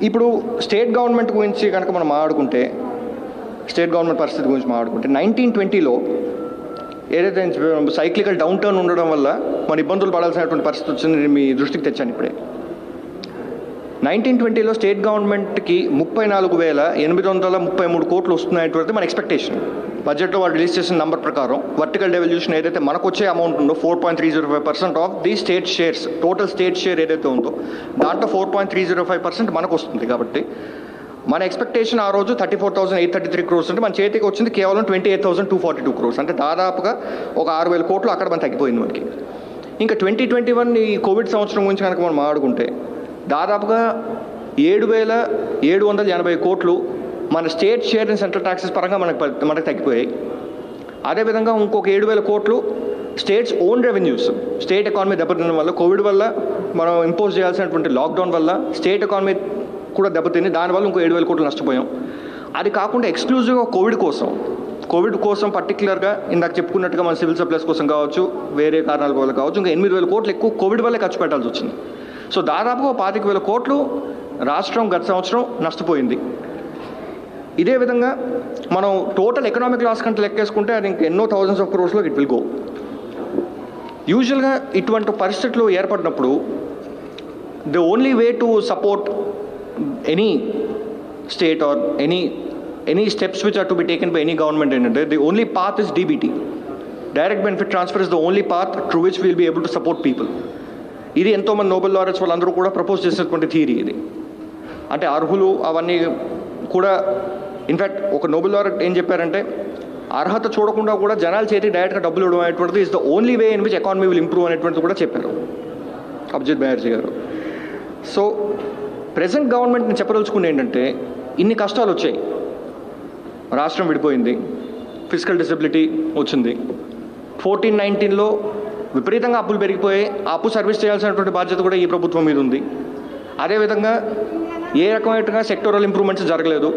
ఇప్పుడు స్టేట్ గవర్నమెంట్ గురించి కనుక మనం మాట్లాడుకుంటే, స్టేట్ గవర్నమెంట్ పరిస్థితి గురించి మాట్లాడుకుంటే 1920లో ఏదైతే సైక్లికల్ డౌన్ టర్న్ ఉండడం వల్ల మన ఇబ్బందులు పడాల్సినటువంటి పరిస్థితి వచ్చింది. నేను మీ దృష్టికి తెచ్చాను ఇప్పుడే. 1920లో స్టేట్ గవర్నమెంట్కి 34,833 కోట్లు వస్తున్నాయనేటువంటి మన ఎక్స్పెక్టేషన్. బడ్జెట్లో వాళ్ళు రిలీజ్ చేసిన నెంబర్ ప్రకారం వర్టికల్ డెవల్యూషన్ ఏదైతే మనకు వచ్చే అమౌంట్ ఉందో 4.305% of the state shares, total state share ఏదైతే ఉందో దాంట్లో 4.305% మనకు వస్తుంది. కాబట్టి మన ఎక్స్పెక్టేషన్ ఆ రోజు 34,833 crores అంటే మన చేతికి వచ్చింది కేవలం 28,242 crores. అంటే దాదాపుగా ఒక 6,000 కోట్లు అక్కడ మన తగ్గిపోయింది మనకి. ఇంకా 2021 ఈ కోవిడ్ సంవత్సరం గురించి కనుక మనం మాట్లాడుకుంటే దాదాపుగా 7,780 కోట్లు మన state share and central taxes పరంగా మనకు తగ్గిపోయాయి. అదేవిధంగా ఇంకొక 7,000 కోట్లు states own revenues, state economy దెబ్బతినడం వల్ల, కోవిడ్ వల్ల మనం ఇంపోజ్ చేయాల్సినటువంటి లాక్డౌన్ వల్ల స్టేట్ ఎకానమీ కూడా దెబ్బతిని దానివల్ల ఇంకో 7,000 కోట్లు నష్టపోయాం. అది కాకుండా ఎక్స్క్లూజివ్గా కోవిడ్ కోసం పర్టికులర్గా ఇందాక చెప్పుకున్నట్టుగా మన సివిల్ సప్లైస్ కోసం కావచ్చు, వేరే కారణాల వల్ల కావచ్చు, ఇంకా 8,000 కోట్లు ఎక్కువ కోవిడ్ వల్లే ఖర్చు పెట్టాల్సి వచ్చింది. సో దాదాపుగా 25,000 కోట్లు రాష్ట్రం గత సంవత్సరం నష్టపోయింది. ఇదే విధంగా మనం టోటల్ ఎకనామిక్ లాస్ కంటే లెక్కేసుకుంటే అది ఇంకా ఎన్నో థౌజండ్స్ ఆఫ్ క్రోర్స్లో ఇట్ విల్ గో. యూజువల్గా ఇటువంటి పరిస్థితులు ఏర్పడినప్పుడు the only way to support any state or any steps which are to be taken by any government ఏంటంటే the only path is DBT, direct benefit transfer is the only path through which will be able to support people. ఇది ఎంతోమంది Nobel laureates వాళ్ళందరూ కూడా propose చేసినటువంటి theory ఇది. అంటే అర్హులు అవన్నీ కూడా ఇన్ఫ్యాక్ట్ ఒక నోబెల్ లారెట్ ఏం చెప్పారంటే అర్హత చూడకుండా కూడా జనాల చేతి డైరెక్ట్గా డబ్బులు ఇవ్వడం అనేటువంటిది is the only way in which economy will improve అనేటువంటిది కూడా చెప్పారు అభిజిత్ బెనర్జీ గారు. సో ప్రెసెంట్ గవర్నమెంట్ని చెప్పదలుచుకుని ఏంటంటే ఇన్ని కష్టాలు వచ్చాయి, రాష్ట్రం విడిపోయింది, ఫిజికల్ డిసెబిలిటీ వచ్చింది, 14-19లో విపరీతంగా అప్పులు పెరిగిపోయాయి, ఆ అప్పు సర్వీస్ చేయాల్సినటువంటి బాధ్యత కూడా ఈ ప్రభుత్వం మీద ఉంది. అదేవిధంగా ఏ రకమైన సెక్టోరల్ ఇంప్రూవ్మెంట్స్ జరగలేదు.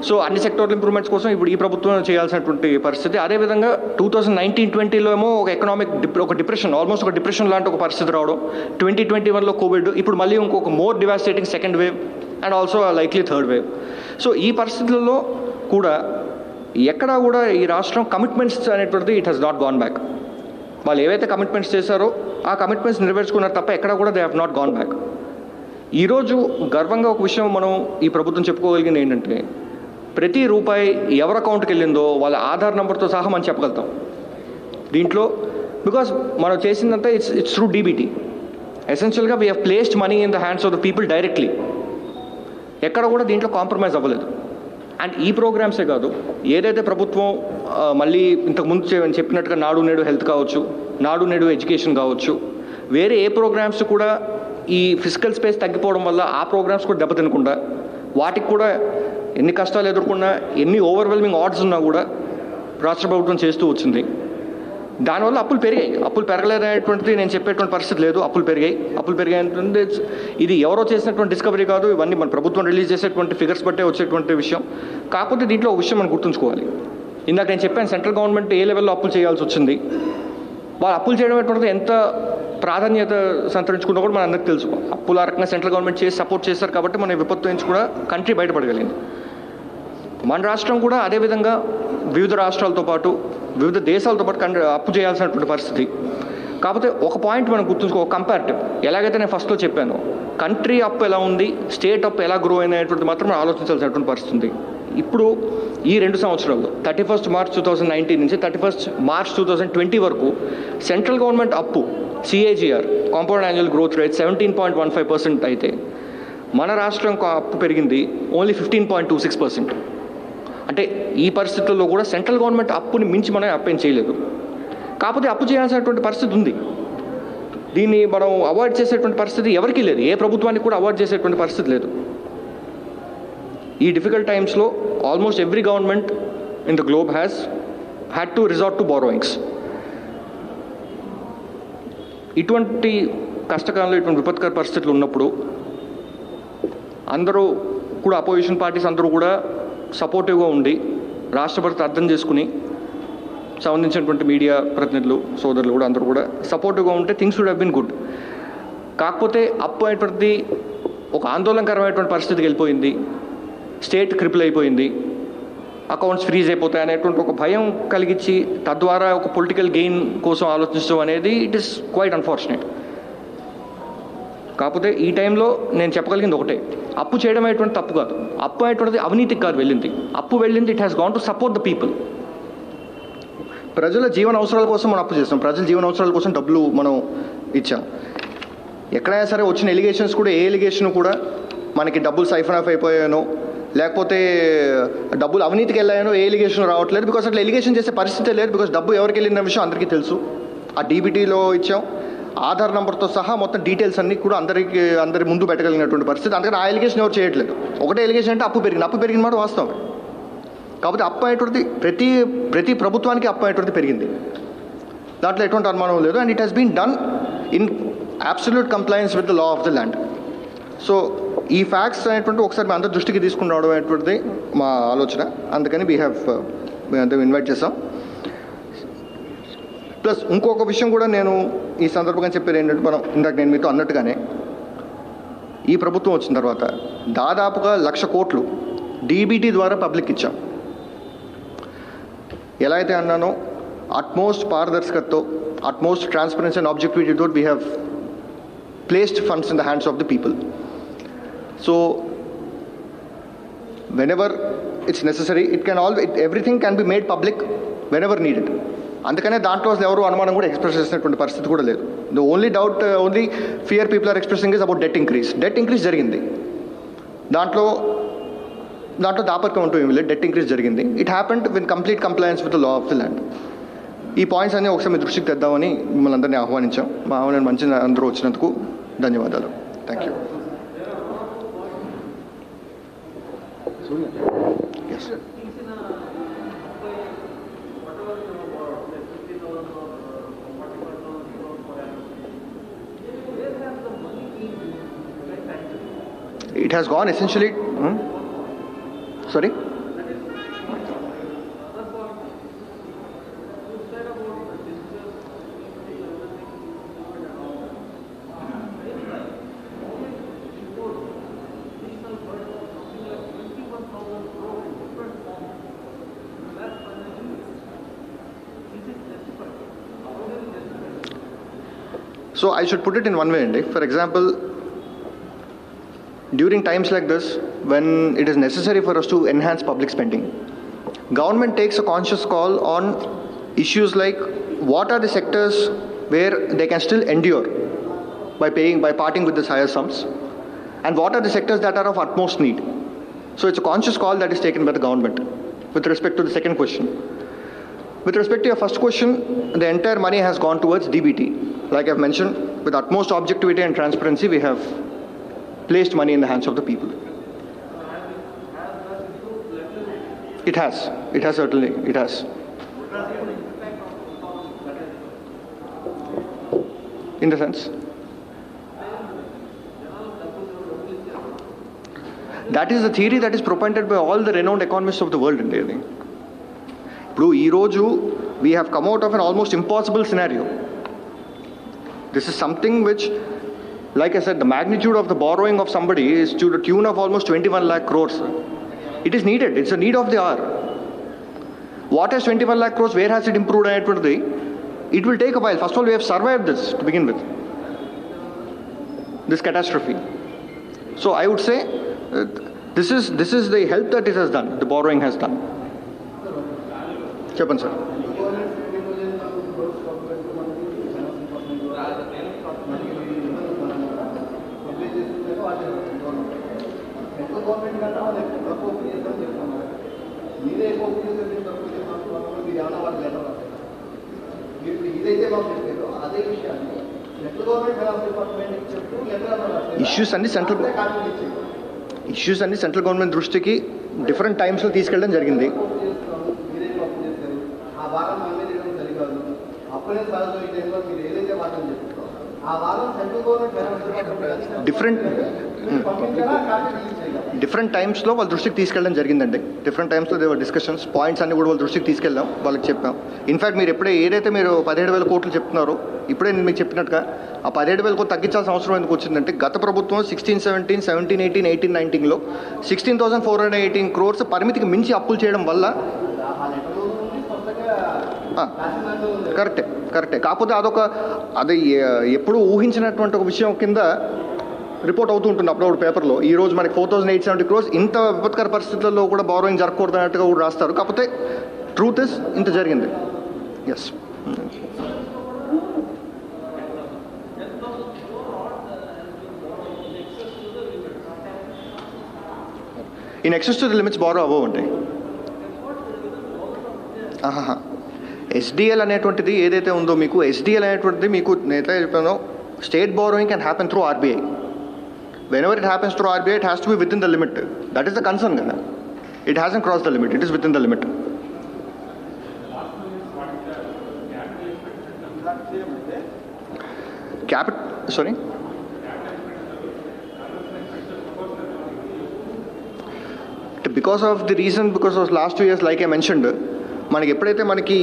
సో అన్ని సెక్టోరల్ ఇంప్రూవ్మెంట్స్ కోసం ఇప్పుడు ఈ ప్రభుత్వం చేయాల్సినటువంటి పరిస్థితి. అదేవిధంగా 2019-20లో ఏమో ఒక డిప్రెషన్, ఆల్మోస్ట్ ఒక డిప్రెషన్ లాంటి ఒక పరిస్థితి రావడం, 2021లో కోవిడ్, ఇప్పుడు మళ్ళీ ఇంకొక more devastating second wave and also likely third wave. So ఈ పరిస్థితులలో కూడా ఎక్కడా కూడా ఈ రాష్ట్రం కమిట్మెంట్స్ అనేటువంటిది it has not gone back. వాళ్ళు ఏవైతే కమిట్మెంట్స్ చేశారో ఆ కమిట్మెంట్స్ నెరవేర్చుకున్నారు తప్ప ఎక్కడా కూడా they have not gone back. ఈరోజు గర్వంగా ఒక విషయం మనం ఈ ప్రభుత్వం చెప్పుకోగలిగింది ఏంటంటే ప్రతి రూపాయి ఎవరి అకౌంట్కి వెళ్ళిందో వాళ్ళ ఆధార్ నెంబర్తో సహా మనం చెప్పగలుగుతాం దీంట్లో. బికాస్ మనం చేసిందంతా ఇట్స్ త్రూ డీబీటీ. ఎసెన్షియల్గా we have placed money in the hands of the people directly. ఎక్కడ కూడా దీంట్లో కాంప్రమైజ్ అవ్వలేదు. అండ్ ఈ ప్రోగ్రామ్సే కాదు, ఏదైతే ప్రభుత్వం మళ్ళీ ఇంతకుముందు చెప్పినట్టుగా నాడు నేడు హెల్త్ కావచ్చు, నాడు నేడు ఎడ్యుకేషన్ కావచ్చు, వేరే ఏ ప్రోగ్రామ్స్ కూడా ఈ ఫిజికల్ స్పేస్ తగ్గిపోవడం వల్ల ఆ ప్రోగ్రామ్స్ కూడా దెబ్బతినకుండా, వాటికి కూడా ఎన్ని కష్టాలు ఎదుర్కొన్నా, ఎన్ని ఓవర్వెల్మింగ్ ఆర్డ్స్ ఉన్నా కూడా రాష్ట్ర ప్రభుత్వం చేస్తూ వచ్చింది. దానివల్ల అప్పులు పెరిగాయి. అప్పులు పెరగలేదనేటువంటిది నేను చెప్పేటువంటి పరిస్థితి లేదు. అప్పులు పెరిగాయి. ఇది ఎవరో చేసినటువంటి డిస్కవరీ కాదు, ఇవన్నీ మన ప్రభుత్వం రిలీజ్ చేసేటువంటి ఫిగర్స్ బట్టే వచ్చేటువంటి విషయం. కాకపోతే దీంట్లో ఒక విషయం మనం గుర్తుంచుకోవాలి. ఇందాక నేను చెప్పాను, సెంట్రల్ గవర్నమెంట్ ఏ లెవెల్లో అప్పులు చేయాల్సి వచ్చింది, వాళ్ళు అప్పులు చేయడం అనేటువంటిది ఎంత ప్రాధాన్యత సంతరించుకున్నా కూడా మన అందరికీ తెలుసు. అప్పులు ఆ రకంగా సెంట్రల్ గవర్నమెంట్ చేసి సపోర్ట్ చేస్తారు కాబట్టి మన విపత్తు నుంచి కూడా కంట్రీ బయటపడగలిగింది. మన రాష్ట్రం కూడా అదేవిధంగా వివిధ రాష్ట్రాలతో పాటు వివిధ దేశాలతో పాటు అప్పు చేయాల్సినటువంటి పరిస్థితి. కాకపోతే ఒక పాయింట్ మనం గుర్తుంచుకో, కంపారిటివ్. ఎలాగైతే నేను ఫస్ట్లో చెప్పాను, కంట్రీ అప్పు ఎలా ఉంది, స్టేట్ అప్పు ఎలా గ్రో అయినటువంటి మాత్రం మనం ఆలోచించాల్సినటువంటి పరిస్థితి ఉంది. ఇప్పుడు ఈ 2 సంవత్సరాల్లో 31 మార్చ్ 2019 నుంచి 31 మార్చ్ 2020 వరకు సెంట్రల్ గవర్నమెంట్ అప్పు CAGR compound annual growth rate 17.15% అయితే మన రాష్ట్రం అప్పు పెరిగింది ఓన్లీ 15.26%. అంటే ఈ పరిస్థితుల్లో కూడా సెంట్రల్ గవర్నమెంట్ అప్పుని మించి మనం అప్పేం చేయలేదు. కాకపోతే అప్పు చేయాల్సినటువంటి పరిస్థితి ఉంది. దీన్ని మనం అవాయిడ్ చేసేటువంటి పరిస్థితి ఎవరికీ లేదు, ఏ ప్రభుత్వానికి కూడా అవాయిడ్ చేసేటువంటి పరిస్థితి లేదు. ఈ డిఫికల్ట్ టైమ్స్లో almost every government in the globe has had to resort to borrowings. ఇటువంటి కష్టకాలంలో, ఇటువంటి విపత్కర పరిస్థితులు ఉన్నప్పుడు అందరూ కూడా, అపోజిషన్ పార్టీస్ అందరూ కూడా సపోర్టివ్గా ఉండి రాష్ట్ర పరిస్థితి అర్థం చేసుకుని, సంబంధించినటువంటి మీడియా ప్రతినిధులు సోదరులు కూడా అందరూ కూడా సపోర్టివ్గా ఉంటే things would have been good. కాకపోతే అప్పు అనేటువంటిది ఒక ఆందోళనకరమైనటువంటి పరిస్థితికి వెళ్ళిపోయింది. స్టేట్ క్రిపుల్ అయిపోయింది, అకౌంట్స్ ఫ్రీజ్ అయిపోతాయి అనేటువంటి ఒక భయం కలిగించి తద్వారా ఒక పొలిటికల్ గెయిన్ కోసం ఆలోచించడం అనేది ఇట్ ఈస్ క్వైట్ అన్ఫార్చునేట్. కాకపోతే ఈ టైంలో నేను చెప్పగలిగింది ఒకటే, అప్పు చేయడం అనేటువంటి తప్పు కాదు, అప్పు అనేటువంటిది అవినీతికి కాదు వెళ్ళింది. అప్పు వెళ్ళింది, it has gone to support the people. ప్రజల జీవన అవసరాల కోసం మనం అప్పు చేస్తాం, ప్రజల జీవన అవసరాల కోసం డబ్బులు మనం ఇచ్చాం. ఎక్కడైనా సరే వచ్చిన ఎలిగేషన్స్ కూడా, ఏ ఎలిగేషన్ కూడా మనకి డబ్బులు సైఫన్ ఆఫ్ అయిపోయానో, లేకపోతే డబ్బులు అవినీతికి వెళ్ళాయనో ఏ ఎలిగేషన్ రావట్లేదు. బికాస్ అట్లా ఎలిగేషన్ చేసే పరిస్థితే లేదు. బికాస్ డబ్బు ఎవరికి వెళ్ళిన విషయం అందరికీ తెలుసు. ఆ డీబీటీలో ఇచ్చాం, ఆధార్ నెంబర్తో సహా మొత్తం డీటెయిల్స్ అన్నీ కూడా అందరి ముందు పెట్టగలిగినటువంటి పరిస్థితి. అందుకని ఆ ఎలిగేషన్ ఎవరు చేయట్లేదు. ఒకటే ఎలిగేషన్ అంటే అప్పు పెరిగిన మాట వాస్తవం. కాబట్టి అప్పు అనేటువంటిది ప్రతి ప్రభుత్వానికి అప్పు అనేటువంటిది పెరిగింది, దాంట్లో ఎటువంటి అనుమానం లేదు. And it has been done in absolute compliance with the law of the land. So ఈ ఫ్యాక్ట్స్ అనేటువంటి ఒకసారి మీ అందరి దృష్టికి తీసుకుని రావడం అనేటువంటిది మా ఆలోచన. అందుకని మేము ఇన్వైట్ చేస్తాం. ప్లస్ ఇంకొక విషయం కూడా నేను ఈ సందర్భంగా చెప్పేది ఏంటంటే, మనం ఇందాక నేను మీతో అన్నట్టుగానే ఈ ప్రభుత్వం వచ్చిన తర్వాత దాదాపుగా 1,00,000 కోట్లు డీబీటీ ద్వారా పబ్లిక్ ఇచ్చాం. ఎలా అయితే అన్నానో, అట్మోస్ట్ పారదర్శకతతో, అట్మోస్ట్ ట్రాన్స్పరెన్సీ అండ్ ఆబ్జెక్టివిటీతో we have placed funds in the hands of the people. So whenever it's necessary, everything can be made public whenever needed. అందుకనే దాంట్లో అసలు ఎవరు అనుమానం కూడా ఎక్స్ప్రెస్ చేసినటువంటి పరిస్థితి కూడా లేదు. The only fear people are expressing is about debt increase జరిగింది. దాంట్లో దాపరికం అంటూ ఏమి లేదు, డెట్ ఇంక్రీజ్ జరిగింది. It happened with complete compliance with the law of the land. ఈ పాయింట్స్ అన్నీ ఒకసారి మీ దృష్టికి తెద్దామని మిమ్మల్ని అందరినీ ఆహ్వానించాం. మా ఆహ్వానం మంచి అందరూ వచ్చినందుకు ధన్యవాదాలు. Thank you. Yes. It has gone essentially. Sorry? So I should put it in one way, Andy. For example, during times like this, when it is necessary for us to enhance public spending, government takes a conscious call on issues like what are the sectors where they can still endure by parting with these higher sums, and what are the sectors that are of utmost need. So it's a conscious call that is taken by the government. With respect to the second question. With respect to your first question, the entire money has gone towards DBT. Like I've mentioned, with utmost objectivity and transparency, we have placed money in the hands of the people. It has. It has certainly. It has. In the sense? That is the theory that is propagated by all the renowned economists of the world, I think. We have come out of an almost impossible scenario. This is something which, like I said, the magnitude of the borrowing of somebody is to the tune of almost 21 lakh crores. It is needed. It's a need of the hour. What has 21 lakh crores? Where has it improved? It will take a while. First of all, we have survived this to begin with. This catastrophe. So I would say this is the help that it has done. The borrowing has done. Chepan sir. Issues అన్ని central government దృష్టికి different టైమ్స్లో తీసుకెళ్ళడం జరిగింది. Different టైమ్స్లో వాళ్ళ దృష్టికి తీసుకెళ్ళడం జరిగిందండి. డిఫరెంట్ టైమ్స్లో దేవర్ డిస్కషన్స్, పాయింట్స్ అన్ని కూడా వాళ్ళ దృష్టికి తీసుకెళ్ళాం, వాళ్ళకి చెప్పాం. ఇన్ఫాక్ట్ మీరు ఏదైతే మీరు 17,000 కోట్లు చెప్తున్నారో, ఇప్పుడే నేను మీకు చెప్పినట్టుగా ఆ 17,000 కోట్లు తగ్గించాల్సిన అవసరం ఎందుకు వచ్చిందంటే, గత ప్రభుత్వం 16-17, 17-18, 18-19లో 16,418 crores పరిమితికి మించి అప్పులు చేయడం వల్ల కరెక్టే. కాకపోతే అది ఎప్పుడూ ఊహించినటువంటి ఒక విషయం కింద రిపోర్ట్ అవుతూ ఉంటుంది అప్పుడప్పుడు పేపర్లో. ఈ రోజు మనకి 4,870 crores ఇంత విపత్కర పరిస్థితుల్లో కూడా బారోయింగ్ జరగకూడదు అన్నట్టుగా కూడా రాస్తారు. కాకపోతే ట్రూత్ ఇస్ ఇంత జరిగింది. Yes. In excess to the limits borrow అవ్వవు అంటే ఎస్డిఎల్ అనేటువంటిది ఏదైతే ఉందో, మీకు ఎస్డిఎల్ అనేటువంటిది మీకు నేత చెప్పానో, state borrowing can happen through RBI. Whenever it happens through RBI, it has to be within the limit. That is the concern. It hasn't crossed the limit. It is within the limit. Sorry? Because of the reason, because of last 2 years, like I mentioned, మనకి ఎప్పుడైతే మనకి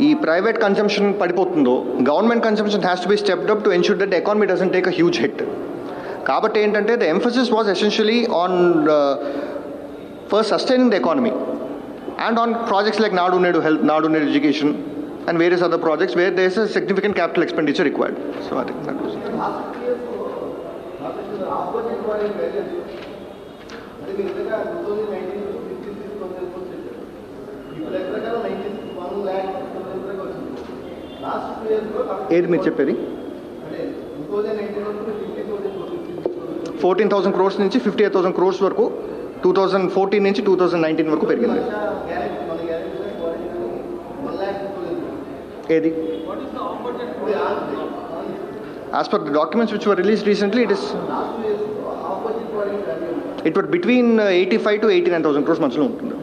ఈ private consumption పడిపోతుందో, government consumption has to be stepped up to ensure that the economy doesn't take a huge hit. కాబట్టి ఏంటంటే the emphasis was essentially on first sustaining the economy and on projects like Nadu Nedu health, Nadu Nedu education and various other projects where there is a significant capital expenditure required. So I think that was ఏది మీరు చెప్పేది? 14,000 crores నుంచి 58,000 crores వరకు 2014 నుంచి 2019 వరకు పెరిగింది. ఏది? As per the documents which were released recently, it was between 85 to 89,000 crores మధ్యలో ఉంటుంది.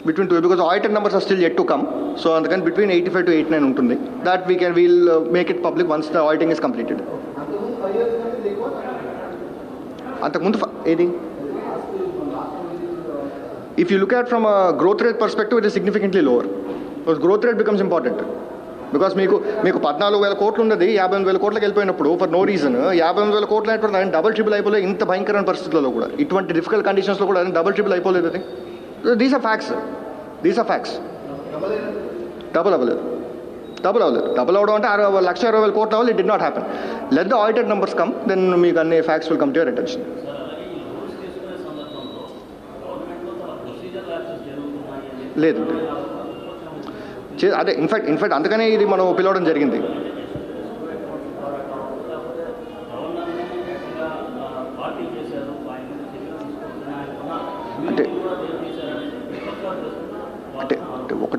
Between two, because audited numbers are still yet to come. So అందుకని between 85 to 89 ఉంటుంది. That we'll make it public once the auditing is completed. అంతకుముందు ఏది? If you look at from a growth rate perspective, it is significantly lower. Because growth rate becomes important. Because మీకు 14,000 కోట్లు ఉన్నది 58,000 కోట్లకి వెళ్ళిపోయినప్పుడు for no reason 58,000 కోట్లు అయినప్పుడు double triple అయిపోలేదు. ఇంత భయంకరమైన పరిస్థితుల్లో కూడా, ఇటువంటి డిఫికల్ట్ కండిషన్స్లో కూడా డబల్ ట్రిపుల్ అయిపోలేదు. అది దీస్ ఆర్ ఫ్యాక్ట్స్. డబుల్ అవ్వలేదు. డబుల్ అవడం అంటే 1,60,20,000 కోట్ల అవ్వాలి. It did not happen. Let the audited numbers come, then మీకు అన్ని facts will come to your attention. లేదు, అదే ఇన్ఫాక్ట్ అందుకనే ఇది మనం పిలవడం జరిగింది.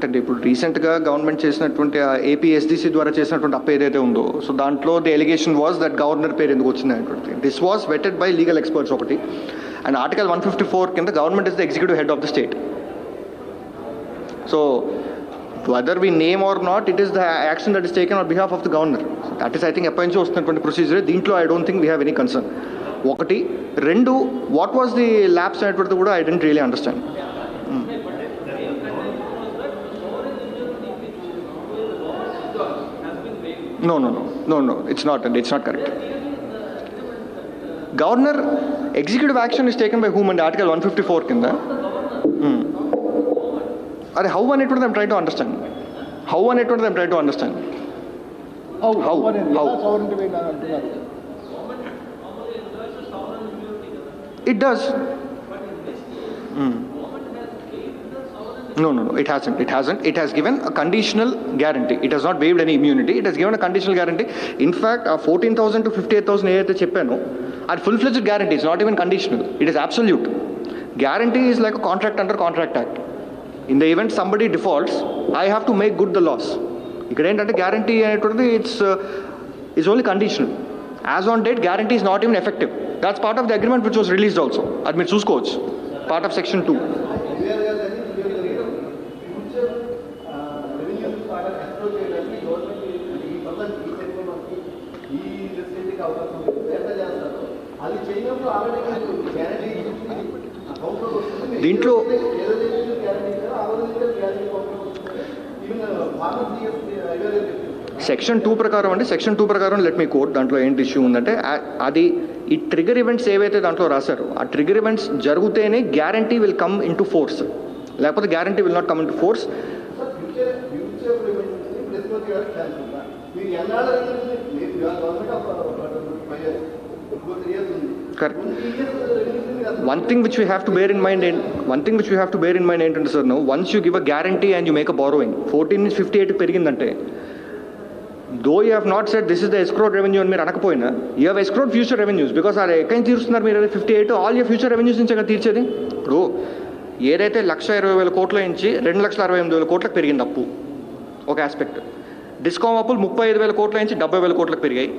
ఒకటండి, ఇప్పుడు రీసెంట్గా గవర్నమెంట్ చేసినటువంటి ఏపీఎస్డిసి ద్వారా చేసినటువంటి అప్పు ఏదైతే ఉందో, సో దాంట్లో the allegation was that governor పేరు ఎందుకు వచ్చింది అనేటువంటి. This was vetted by legal experts ఒకటి. అండ్ ఆర్టికల్ 154 కింద government is the executive head of the state. So whether we name or not, it is the action that is taken on behalf of the governor. So that is, I think, ఎప్పటి నుంచి వస్తున్నటువంటి procedure. దీంట్లో I don't think we have any concern. ఒకటి. రెండు, what was the labs అనేటువంటిది కూడా I didn't really understand. No, it's not correct. Governor, executive action is taken by whom under Article 154 kinda? How one it I'm trying to understand. How? It does. No, it hasn't. It has given a conditional guarantee. It has not waived any immunity. It has given a conditional guarantee. In fact, 14,000 to 58,000 ఏదైతే చెప్పానో అది full-fledged guarantee. It's not even conditional. It is absolute. Guarantee is like a contract under Contract Act. In the event somebody defaults, I have to make good the loss. ఇక్కడ ఏంటంటే guarantee అనేటువంటిది it's only conditional. As on date, guarantee is not even effective. That's part of the agreement which was released also. అది మీరు చూసుకోవచ్చు. Part of Section 2. దీంట్లో section 2 ప్రకారం అండి, section 2 ప్రకారం లెట్ మీ కోట్, దాంట్లో ఏంటి ఇష్యూ ఉందంటే అది ఈ ట్రిగర్ ఈవెంట్స్ ఏవైతే దాంట్లో రాశారో ఆ ట్రిగర్ ఈవెంట్స్ జరిగితేనే guarantee will come into force, లేకపోతే guarantee will not come into force. Correct. One thing which we have to bear in mind ఏంటంటే sir, once you give a guarantee and you make a borrowing, 14 నుంచి 58 పెరిగిందంటే, though you have not said this is the escrowed revenue అని మీరు అనకపోయినా, you have escrowed future revenues because ఆ ఎక్కడి తీరుస్తున్నారు మీరు 58, all your future revenues నుంచి కదా తీర్చేది. ఇప్పుడు ఏదైతే 1,20,000 కోట్ల నుంచి 2,68,000 కోట్లకు పెరిగింది అప్పు ఒక ఆస్పెక్ట్, డిస్కామ్ అప్పులు 35,000 కోట్ల నుంచి 70,000 కోట్లకు పెరిగాయి.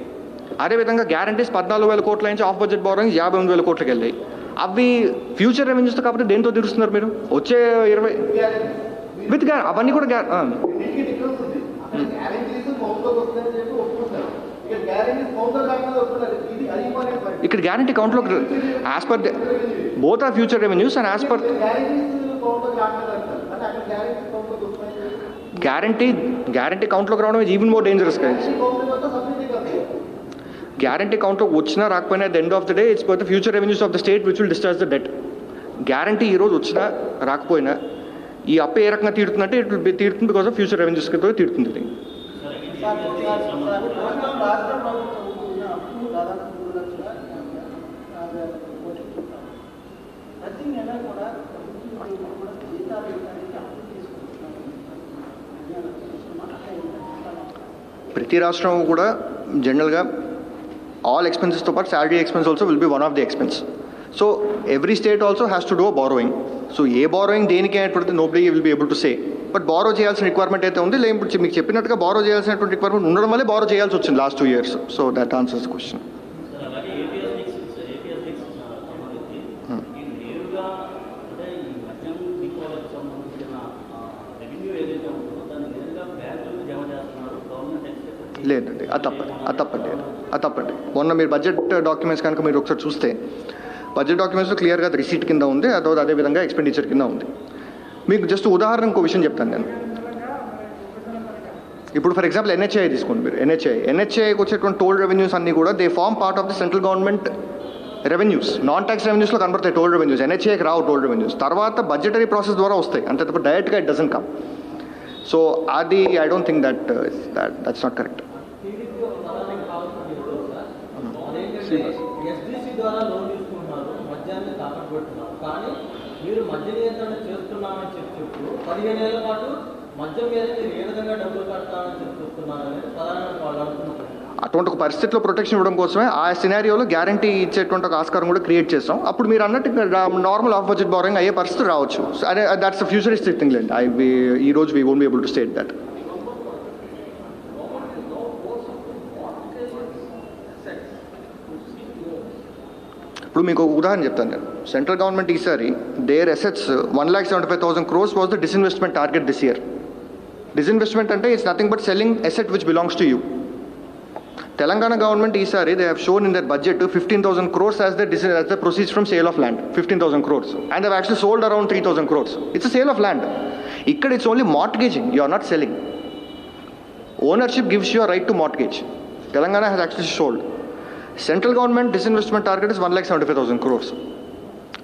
అదేవిధంగా గ్యారంటీస్ 14,000 కోట్ల నుంచి ఆఫ్ బడ్జెట్ బోరింగ్స్ 58,000 కోట్లకి వెళ్ళాయి. అవి ఫ్యూచర్ రెవెన్యూస్తో కాబట్టి దేంతో తీరుస్తున్నారు మీరు? వచ్చే 20 విత్ అవన్నీ కూడా ఇక్కడ గ్యారంటీ కౌంట్లో as per both our future revenues and as per guarantee కౌంట్లోకి రావడం is even more dangerous guys. Guarantee కౌంట్లో వచ్చినా రాకపోయినా at the end of the day it's for the future revenues of the state which will discharge the debt. Guarantee ఈరోజు వచ్చినా రాకపోయినా ఈ అప్పు ఏ రకంగా తీరుతుందంటే ఇట్ విల్ బి తీరుతుంది బికాస్ ఆఫ్ ఫ్యూచర్ రెవెన్యూస్తో తీరుతుంది. ప్రతి రాష్ట్రం కూడా జనరల్గా all expenses to part salary expense also will be one of the expense. So every state also has to do a borrowing. So A borrowing దేనికి అనేటువంటి nobody will be able to say. But borrow చేయాల్సిన requirement అయితే ఉంది, లేకపోతే మీకు చెప్పినట్టుగా borrow చేయాల్సినటువంటి requirement ఉండడం వల్లే బారో చేయాల్సి వచ్చింది last 2 years. So that answers the question. లేదండి, అది తప్పండి. మొన్న మీరు బడ్జెట్ డాక్యుమెంట్స్ కనుక మీరు ఒకసారి చూస్తే బడ్జెట్ డాక్యుమెంట్స్లో క్లియర్గా అది రిసీట్ కింద ఉంది, అదేవిధంగా ఎక్స్పెండిచర్ కింద ఉంది. మీకు జస్ట్ ఉదాహరణ ఇంకో విషయం చెప్తాను నేను. ఇప్పుడు ఫర్ ఎగ్జాంపుల్ ఎన్హెచ్ఐ తీసుకోండి మీరు. ఎన్హెచ్ఐకి వచ్చేటువంటి టోల్ రెవెన్యూస్ అన్నీ కూడా they form part of the central government revenues. Non tax రెవెన్యూస్లో కనబడతాయి టోల్ రెవెన్యూస్, ఎన్హెచ్ఐకి రావు టోల్ రెవెన్యూస్. తర్వాత బడ్జెటరీ ప్రాసెస్ ద్వారా వస్తాయి, అంతే తప్ప డైరెక్ట్గా ఇట్ డజంట్ కమ్. సో అది I don't think that's not correct. SDC ద్వారా లోన్ తీసుకుంటున్నారు, మద్యాన్ని తాకట్టు పెట్టున్నారు, కానీ మీరు మద్య నియంత్రణ చేస్తున్నామని చెప్తూ 15 ఏళ్ల పాటు మద్యం మీద మీరు ఏ విధంగా డబ్బులు కడతామని చెప్తున్నారనేది ప్రధానంగా వాళ్ళు అడుగుతున్నారు. అటువంటి ఒక పరిస్థితిలో ప్రొటెక్షన్ ఇవ్వడం కోసమే ఆ సినారియోలో గ్యారంటీ ఇచ్చేటువంటి ఒక ఆస్కారం కూడా క్రియేట్ చేస్తాం. అప్పుడు మీరు అన్నట్టు నార్మల్ ఆఫ్ బడ్జెట్ బారోయింగ్ అయ్యే పరిస్థితి రావచ్చు. అదే దాట్స్ ఫ్యూచరిస్టిక్ థింగ్ లేండి. ఈ రోజు we won't be able to state that. ఇప్పుడు మీకు ఒక ఉదాహరణ చెప్తాను నేను. సెంట్రల్ గవర్నమెంట్ ఈసారి their assets 1,75,000 crores was the disinvestment target this year. Disinvestment అంటే it's nothing but selling asset which belongs to you. Telangana government ఈసారి they have shown in their budget 15,000 crores as the proceeds from sale of land. 15,000 crores. And they have actually sold around 3,000 crores. It's a sale of land. Ikkada it's only mortgaging. You are not selling. Ownership gives you a right to mortgage. Telangana has actually sold. Central government disinvestment target is 1,75,000 crores.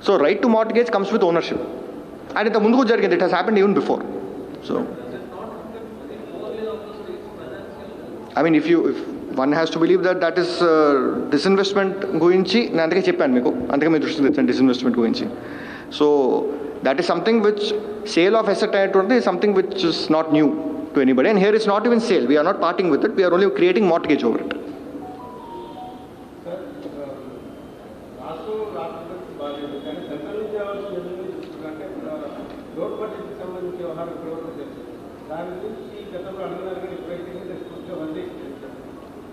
So right to mortgage comes with ownership. And inta munduku jarigindi. It has happened even before. So I mean, if one has to believe that is disinvestment గురించి నేను అందుకే చెప్పాను మీకు, అందుకే మీ దృష్టి తెచ్చాను disinvestment గురించి. So that is something which sale of asset అనేటువంటి something which is not new to anybody. And here is not even sale. We're not parting with it. We're only creating mortgage over it.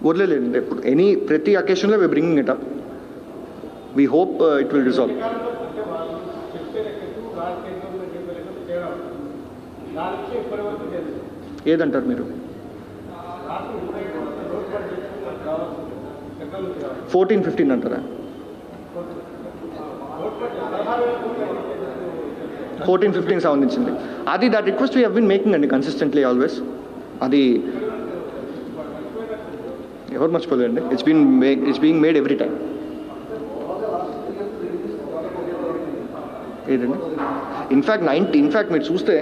వదిలేండి. ఇప్పుడు ప్రతి అకేషన్లో we bringing it up. We hope it will resolve. ఏదంటారు మీరు? 14-15 అంటారా? 14-15 సంబంధించింది అది. That request we have been making అండి కన్సిస్టెంట్లీ ఆల్వేస్. అది ఎవరు మర్చిపోలేండి. It's being made every time. ఏదండి ఇన్ఫ్యాక్ట్ మీరు చూస్తే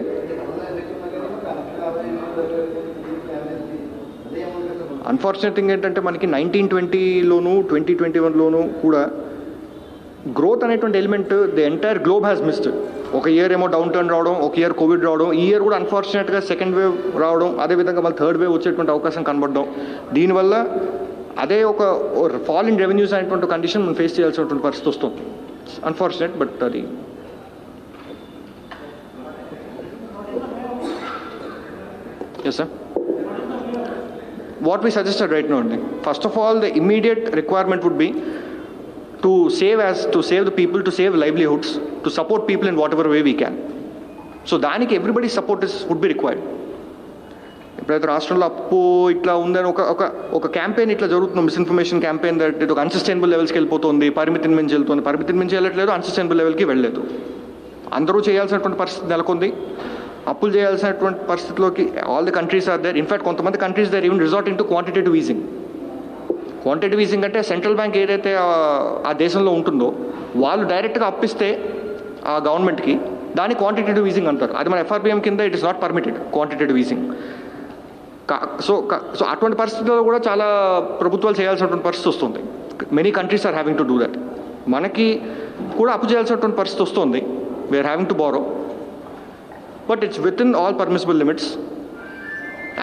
అన్ఫార్చునేట్ థింగ్ ఏంటంటే మనకి 1920లోను 2021లోను కూడా గ్రోత్ అనేటువంటి element the entire globe has missed. ఒక ఇయర్ ఏమో డౌన్ టర్న్ రావడం, ఒక ఇయర్ కోవిడ్ రావడం, ఈ ఇయర్ కూడా అన్ఫార్చునేట్గా సెకండ్ వేవ్ రావడం, అదేవిధంగా మళ్ళీ థర్డ్ వేవ్ వచ్చేటువంటి అవకాశం కనబడడం. దీనివల్ల అదే ఒక ఫాల్ ఇన్ రెవెన్యూస్ అనేటువంటి కండిషన్ మనం ఫేస్ చేయాల్సినటువంటి పరిస్థితి వస్తుంది. అన్ఫార్చునేట్, బట్ అది yes sir. What we suggested right now, first of all, the immediate requirement would be to save the people, to save livelihoods, to support people in whatever way we can. So దానికి everybody's support would be required. ఇప్పుడైతే రాష్ట్రంలో అప్పు ఇట్లా ఉందని ఒక campaign ఇట్లా జరుగుతుంది, misinformation campaign, that ఇది ఒక అన్సస్టైనబుల్ లెవెల్స్కి వెళ్ళిపోతుంది, పరిమితిని మించి వెళ్తుంది. పరిమితిని మించి వెళ్ళట్లేదు, అన్సస్టైనబుల్ లెవెల్కి వెళ్ళలేదు. అందరూ చేయాల్సినటువంటి పరిస్థితి నెలకొంది. అప్పులు చేయాల్సినటువంటి పరిస్థితిలోకి all the countries are there. In fact కొంతమంది countries there even resorting to quantitative easing. Quantitative easing అంటే సెంట్రల్ బ్యాంక్ ఏదైతే ఆ దేశంలో ఉంటుందో వాళ్ళు డైరెక్ట్గా అప్పిస్తే ఆ గవర్నమెంట్కి, దాన్ని క్వాంటిటేటివ్ ఈజింగ్ అంటారు. అది మన ఎఫ్ఆర్బిఎం కింద it is not permitted quantitative easing. So అటువంటి పరిస్థితుల్లో కూడా చాలా ప్రభుత్వాలు చేయాల్సినటువంటి పరిస్థితి వస్తుంది. Many countries are having to do that. మనకి కూడా అప్పు చేయాల్సినటువంటి పరిస్థితి వస్తుంది. We are having to borrow, but it's within all permissible limits,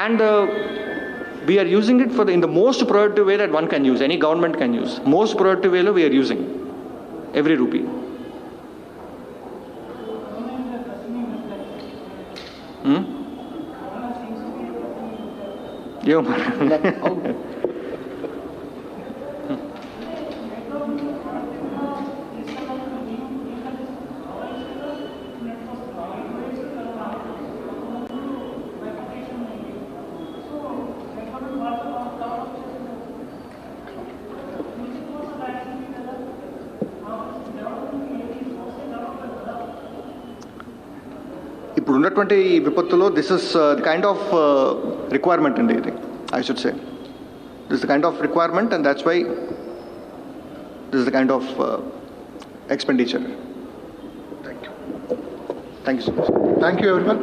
and we are using it in the most productive way that one can use, any government can use. Most productive way lo we are using every rupee. ఇప్పుడు ఉన్నటువంటి ఈ విపత్తులో this is the kind of requirement అండి. ఇది I should say this the kind of requirement, and that's why this the kind of expenditure. Thank you so much. Thank you everyone.